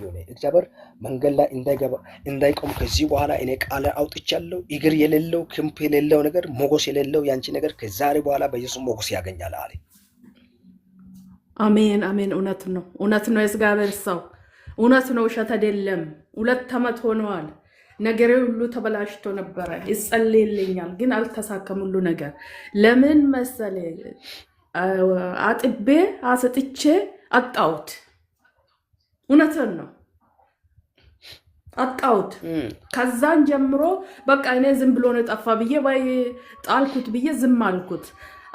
እያየሁ ነው እግዚአብሔር መንገድ ላይ እንዳይቆም ከዚህ በኋላ እኔ ቃል አውጥቻለሁ እግር የሌለው ክንፍ የሌለው ነገር ሞገስ የሌለው ያንቺ ነገር ከዛሬ በኋላ በኢየሱስ ሞገስ ያገኛል አለ አሜን አሜን እውነት ነው የእግዚአብሔር ሰው እውነት ነው ውሸት አይደለም 2 ዓመት ሆነዋል ነገሬ ሁሉ ተበላሽቶ ነበር ይጸልይልኛል ግን አልተሳካም ሁሉ ነገር ለምን መሰለ አጥቤ አሰጥቼ አጣውት እውነት ነው አጣውት ከዛን ጀምሮ በቃ እኔ ዝም ብሎ ነው ጠፋ ብዬ ወይ ጣልኩት ብዬ ዝም አልኩት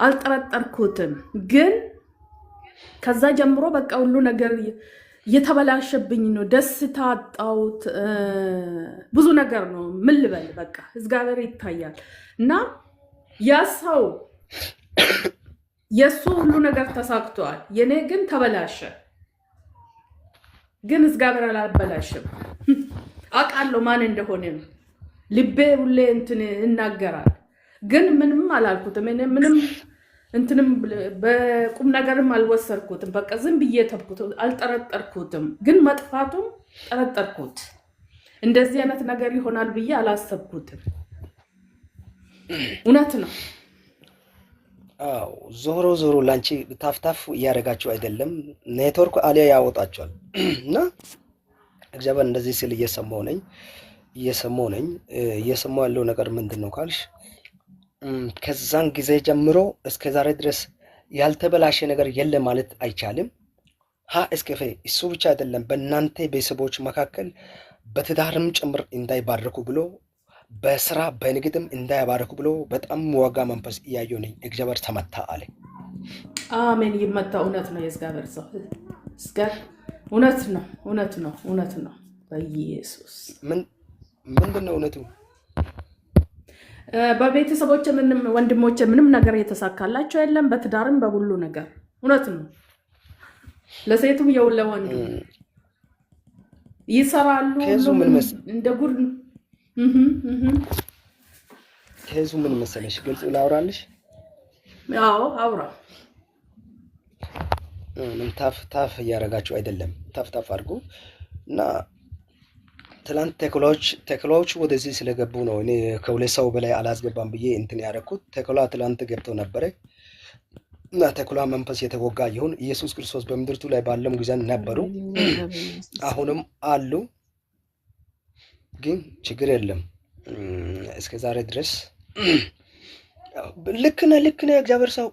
አልጠረጠርኩትም ግን ከዛ ጀምሮ በቃ ሁሉ ነገር የተበላሸብኝ ነው ደስታ አጣውት ብዙ ነገር ነው ምን ልበል በቃ እግዚአብሔር ይታያል እና ያሰው የሱ ሁሉ ነገር ተሳክቷል የኔ ግን ተበላሸ ግን እግዚአብሔር አላበላሽም አቃለው ማን እንደሆነ ልቤ ሁሌ እንትን እናገራል ግን ምንም አላልኩትም እኔ ምንም እንትንም በቁም ነገርም አልወሰርኩትም በቃ ዝም ብዬ ተብኩት አልጠረጠርኩትም ግን መጥፋቱም ጠረጠርኩት እንደዚህ አይነት ነገር ይሆናል ብዬ አላሰብኩትም እውነት ነው ዞሮ ላንቺ ታፍታፍ ያረጋችሁ አይደለም ኔትወርክ አሊያ ያወጣቸዋል እና እግዚአብሔር እንደዚህ ሲል እየሰማው ነኝ ያለው ነገር ምንድነው ካልሽ ከዛን ጊዜ ጀምሮ እስከ ዛሬ ድረስ ያልተበላሸ ነገር የለም ማለት አይቻልም እስከፈ እሱ ብቻ አይደለም በእናንተ ቤተሰቦች መካከል በትዳርም ጭምር እንዳይባረኩ ብሎ በስራ በንግድም እንዳይባረኩ ብሎ በጣም ዋጋ መንፈስ እያየው ነኝ እግዚአብሔር ተመታ አለ አሜን ይመታ እውነት ነው የእግዚአብሔር ሰው እውነት ነው በኢየሱስ ምንድነው እውነቱ በቤተሰቦች ምንም ወንድሞች ምንም ነገር የተሳካላቸው የለም በትዳርም በሁሉ ነገር እውነት ነው ለሴቱም ለወንዱ ይሰራሉ እንደ ጉድ ከዙ ምን መሰለሽ ግልጽ ላውራልሽ ያው አውራ ምን ታፍ ያረጋችሁ አይደለም ታፍ አድርጉ እና ትላንት ተክሎች ወደዚህ ስለገቡ ነው እኔ ከሁለት ሰው በላይ አላስገባም ብዬ እንትን ያረኩት ተክላ ትላንት ገብተው ነበር እና ተክላ መንፈስ የተወጋ ይሁን ኢየሱስ ክርስቶስ በምድርቱ ላይ ባለም ጊዜ ነበሩ አሁንም አሉ ግን ችግር የለም እስከ ዛሬ ድረስ ልክ ነህ እግዚአብሔር ሰው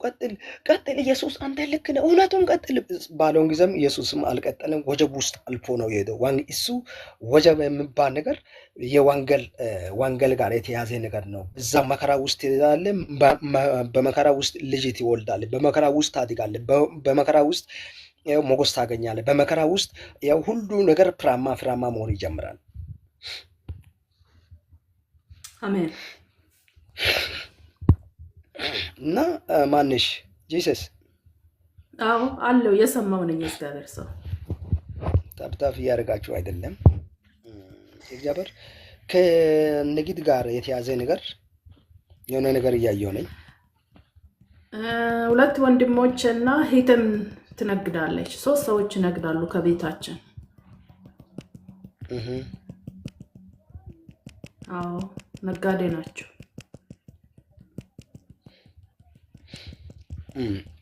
ቀጥል ኢየሱስ አንተ ልክ ነህ እውነቱን ቀጥል ባለውን ጊዜም ኢየሱስም አልቀጠለም ወጀብ ውስጥ አልፎ ነው የሄደው እሱ ወጀብ የሚባል ነገር የወንጌል ጋር የተያዘ ነገር ነው እዛ መከራ ውስጥ ይላል በመከራ ውስጥ ልጅ ትወልዳል በመከራ ውስጥ ታድጋለህ በመከራ ውስጥ ያው ሞገስ ታገኛለህ በመከራ ውስጥ ያው ሁሉ ነገር ፍራማ መሆን ይጀምራል አሜን እና ማንሽ ጂሰስ አለው የሰማው ነኝ እግዚአብሔር ሰው ታብታፍ ያረጋችሁ አይደለም እግዚአብሔር ከንግድ ጋር የተያዘ ነገር የሆነ ነገር እያየው ነኝ 2 ወንድሞችና ሄተም ትነግዳለች 3 ሰዎች ይነግዳሉ ከቤታችን ነጋዴ ናቸው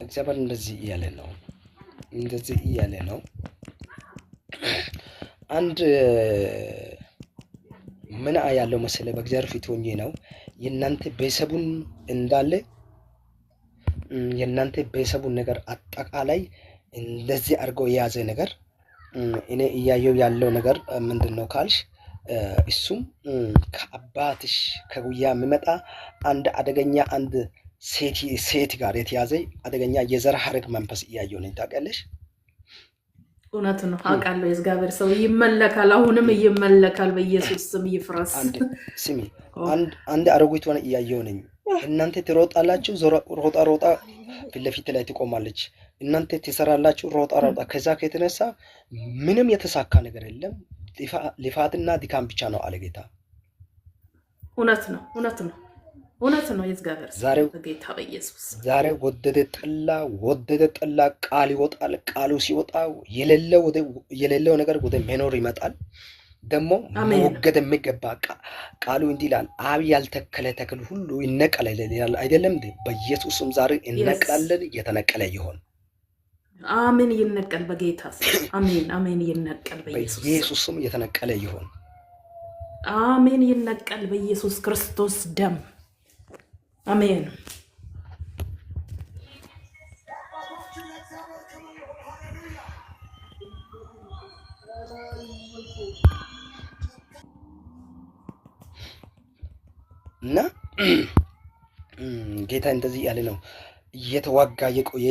እግዚአብሔር እንደዚህ እያለ ነው አንድ ምን ያለው መሰለ በእግዚአብሔር ፊት ሆኜ ነው የናንተ ቤተሰቡን እንዳለ የናንተ ቤተሰቡን ነገር አጠቃላይ እንደዚህ አድርጎ የያዘ ነገር እኔ እያየው ያለው ነገር ምንድነው ካልሽ እሱም ከአባትሽ ከጉያ የሚመጣ አንድ አደገኛ አንድ ሴት ጋር የተያዘ አደገኛ የዘር ሐረግ መንፈስ እያየው ነኝ ታውቃለሽ እውነት ነው አውቃለሁ የእግዚአብሔር ሰው ይመለካል አሁንም ይመለካል በኢየሱስ ስም ይፍረስ ስሚ አንድ አሮጊት ሆነ እያየው ነኝ እናንተ ትሮጣላችሁ ሮጣ ፊት ላይ ትቆማለች እናንተ ትሰራላችሁ ሮጣ ከዛ ከተነሳ ምንም የተሳካ ነገር የለም ልፋትና ድካም ብቻ ነው አለ ጌታ እውነት እውነት ነው። የእግዚአብሔር ዛሬው በጌታ በኢየሱስ ዛሬ ወደደ ጠላ ቃል ይወጣል። ቃሉ ሲወጣ የሌለው ነገር ወደ መኖር ይመጣል። ደግሞ መወገድ የሚገባ ቃሉ እንዲህ ይላል፣ አብ ያልተከለ ተክል ሁሉ ይነቀላል ይላል አይደለም? በኢየሱስም ዛሬ እነቀላለን። የተነቀለ ይሆን። አሜን። ይነቀል በጌታ ስም። አሜን አሜን። ይነቀል በኢየሱስ ስም የተነቀለ ይሆን። አሜን። ይነቀል በኢየሱስ ክርስቶስ ደም። አሜን። እና ጌታ እንደዚህ ያለ ነው እየተዋጋ የቆየ